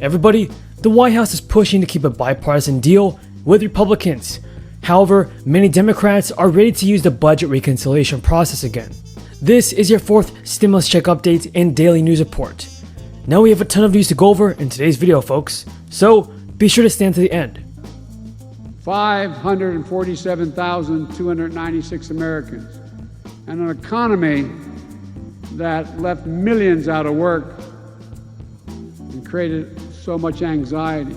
Everybody, the White House is pushing to keep a bipartisan deal with Republicans. However, many Democrats are ready to use the budget reconciliation process again. This is your fourth stimulus check update and daily news report. Now we have a ton of news to go over in today's video, folks, so be sure to stand to the end. 547,296 Americans, and an economy that left millions out of work and created so much anxiety.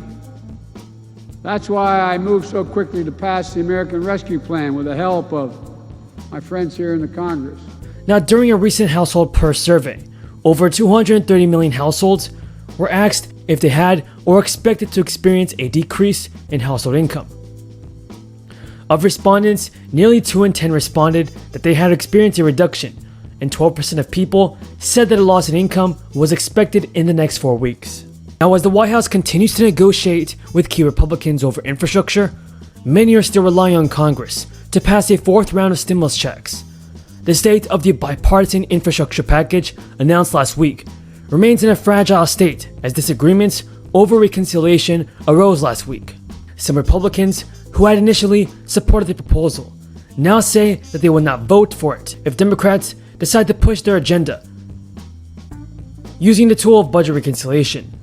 That's why I moved so quickly to pass the American Rescue Plan with the help of my friends here in the Congress. Now, during a recent household purse survey, over 230 million households were asked if they had or expected to experience a decrease in household income. Of respondents, nearly 2 in 10 responded that they had experienced a reduction, and 12% of people said that a loss in income was expected in the next 4 weeks. Now, as the White House continues to negotiate with key Republicans over infrastructure, many are still relying on Congress to pass a fourth round of stimulus checks. The state of the bipartisan infrastructure package announced last week remains in a fragile state as disagreements over reconciliation arose last week. Some Republicans who had initially supported the proposal now say that they will not vote for it if Democrats decide to push their agenda using the tool of budget reconciliation.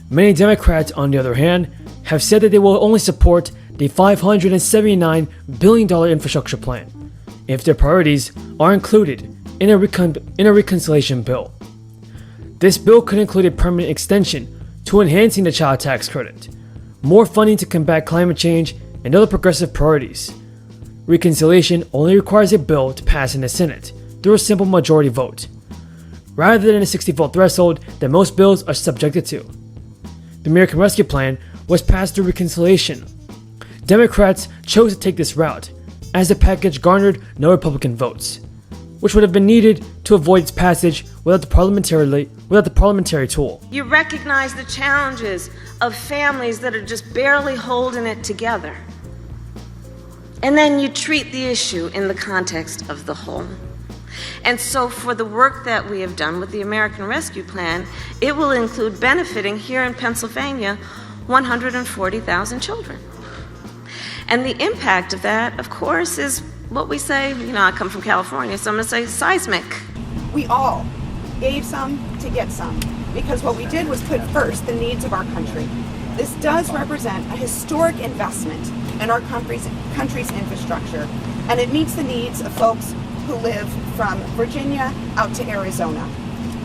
Many Democrats, on the other hand, have said that they will only support the $579 billion infrastructure plan if their priorities are included in a reconciliation bill. This bill could include a permanent extension to enhancing the child tax credit, more funding to combat climate change, and other progressive priorities. Reconciliation only requires a bill to pass in the Senate through a simple majority vote, rather than a 60-vote threshold that most bills are subjected to. The American Rescue Plan was passed through reconciliation. Democrats chose to take this route, as the package garnered no Republican votes, which would have been needed to avoid its passage without the parliamentary tool. You recognize the challenges of families that are just barely holding it together. And then you treat the issue in the context of the whole. And so for the work that we have done with the American Rescue Plan, it will include benefiting here in Pennsylvania 140,000 children. And the impact of that, of course, is what we say, I come from California, so I'm going to say seismic. We all gave some to get some, because what we did was put first the needs of our country. This does represent a historic investment in our country's infrastructure, and it meets the needs of folks who live from Virginia out to Arizona.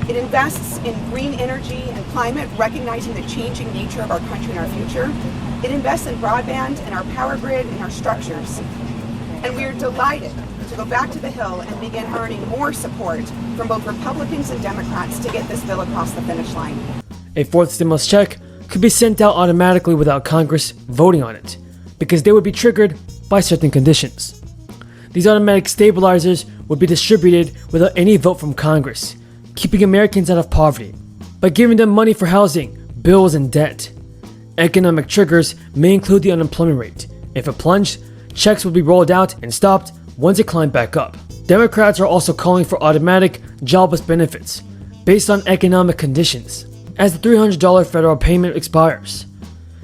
It invests in green energy and climate, recognizing the changing nature of our country and our future. It invests in broadband and our power grid and our structures. And we are delighted to go back to the Hill and begin earning more support from both Republicans and Democrats to get this bill across the finish line. A fourth stimulus check could be sent out automatically without Congress voting on it, because they would be triggered by certain conditions. These automatic stabilizers would be distributed without any vote from Congress, keeping Americans out of poverty by giving them money for housing, bills, and debt. Economic triggers may include the unemployment rate. If it plunged, checks would be rolled out and stopped once it climbed back up. Democrats are also calling for automatic jobless benefits based on economic conditions as the $300 federal payment expires.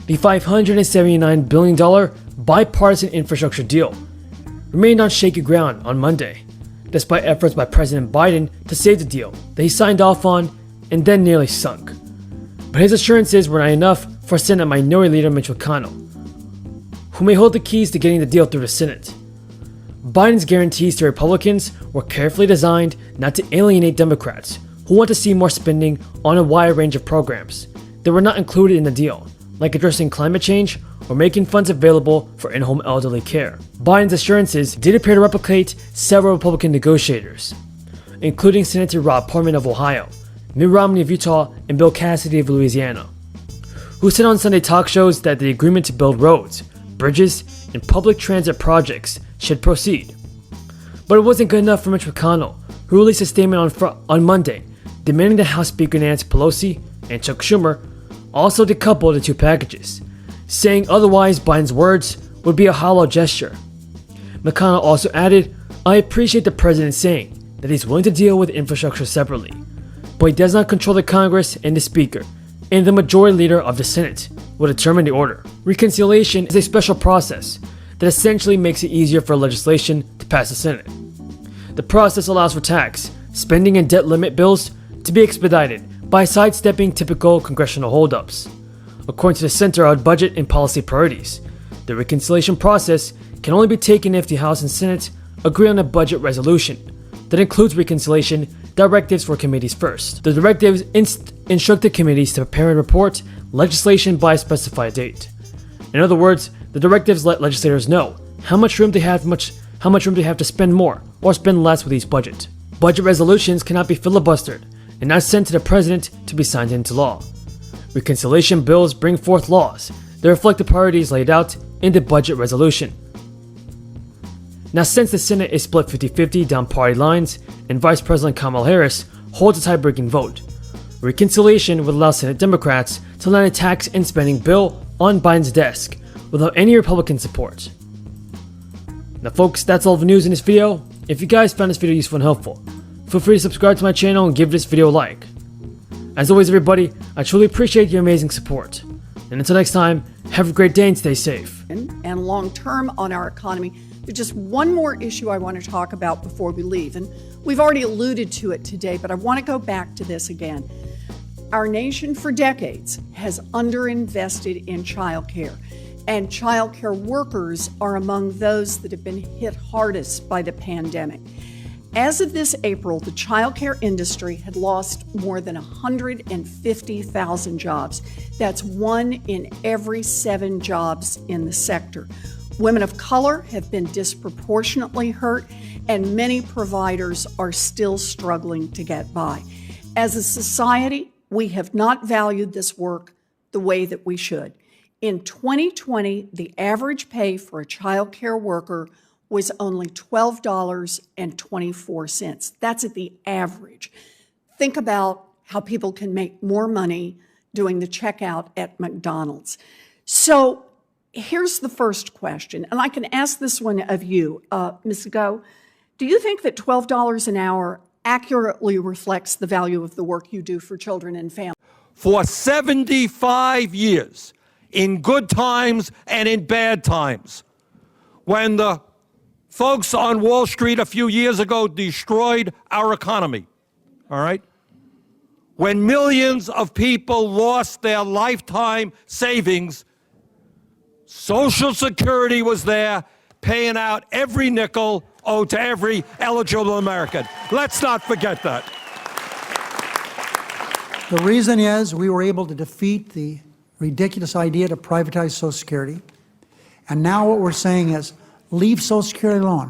The $579 billion bipartisan infrastructure deal remained on shaky ground on Monday, despite efforts by President Biden to save the deal that he signed off on and then nearly sunk. But his assurances were not enough for Senate Minority Leader Mitch McConnell, who may hold the keys to getting the deal through the Senate. Biden's guarantees to Republicans were carefully designed not to alienate Democrats who want to see more spending on a wide range of programs that were not included in the deal, like addressing climate change or making funds available for in-home elderly care. Biden's assurances did appear to replicate several Republican negotiators, including Senator Rob Portman of Ohio, Mitt Romney of Utah, and Bill Cassidy of Louisiana, who said on Sunday talk shows that the agreement to build roads, bridges, and public transit projects should proceed. But it wasn't good enough for Mitch McConnell, who released a statement on Monday demanding that House Speaker Nancy Pelosi and Chuck Schumer also decouple the two packages, saying otherwise Biden's words would be a hollow gesture. McConnell also added, "I appreciate the president saying that he's willing to deal with infrastructure separately, but he does not control the Congress and the Speaker, and the majority leader of the Senate will determine the order. Reconciliation is a special process that essentially makes it easier for legislation to pass the Senate. The process allows for tax, spending, and debt limit bills to be expedited by sidestepping typical congressional holdups. According to the Center on Budget and Policy Priorities, the reconciliation process can only be taken if the House and Senate agree on a budget resolution that includes reconciliation directives for committees first. The directives instruct the committees to prepare and report legislation by a specified date. In other words, the directives let legislators know how much room they have to spend more or spend less with each budget. Budget resolutions cannot be filibustered and not sent to the president to be signed into law. Reconciliation bills bring forth laws that reflect the priorities laid out in the budget resolution. Now, since the Senate is split 50-50 down party lines and Vice President Kamala Harris holds a tie-breaking vote, reconciliation would allow Senate Democrats to land a tax and spending bill on Biden's desk without any Republican support. Now folks, that's all the news in this video. If you guys found this video useful and helpful, feel free to subscribe to my channel and give this video a like. As always everybody, I truly appreciate your amazing support. And until next time, have a great day and stay safe. And long term on our economy. There's just one more issue I want to talk about before we leave. And we've already alluded to it today, but I want to go back to this again. Our nation for decades has underinvested in childcare, and childcare workers are among those that have been hit hardest by the pandemic. As of this April, the childcare industry had lost more than 150,000 jobs. That's 1 in every 7 jobs in the sector. Women of color have been disproportionately hurt, and many providers are still struggling to get by. As a society, we have not valued this work the way that we should. In 2020, the average pay for a child care worker was only $12.24. That's at the average. Think about how people can make more money doing the checkout at McDonald's. So here's the first question, and I can ask this one of you, Ms. Go. Do you think that $12 an hour accurately reflects the value of the work you do for children and families? For 75 years, in good times and in bad times, when the folks on Wall Street a few years ago destroyed our economy, all right? When millions of people lost their lifetime savings, Social Security was there paying out every nickel owed to every eligible American. Let's not forget that. The reason is we were able to defeat the ridiculous idea to privatize Social Security. And now what we're saying is leave Social Security alone.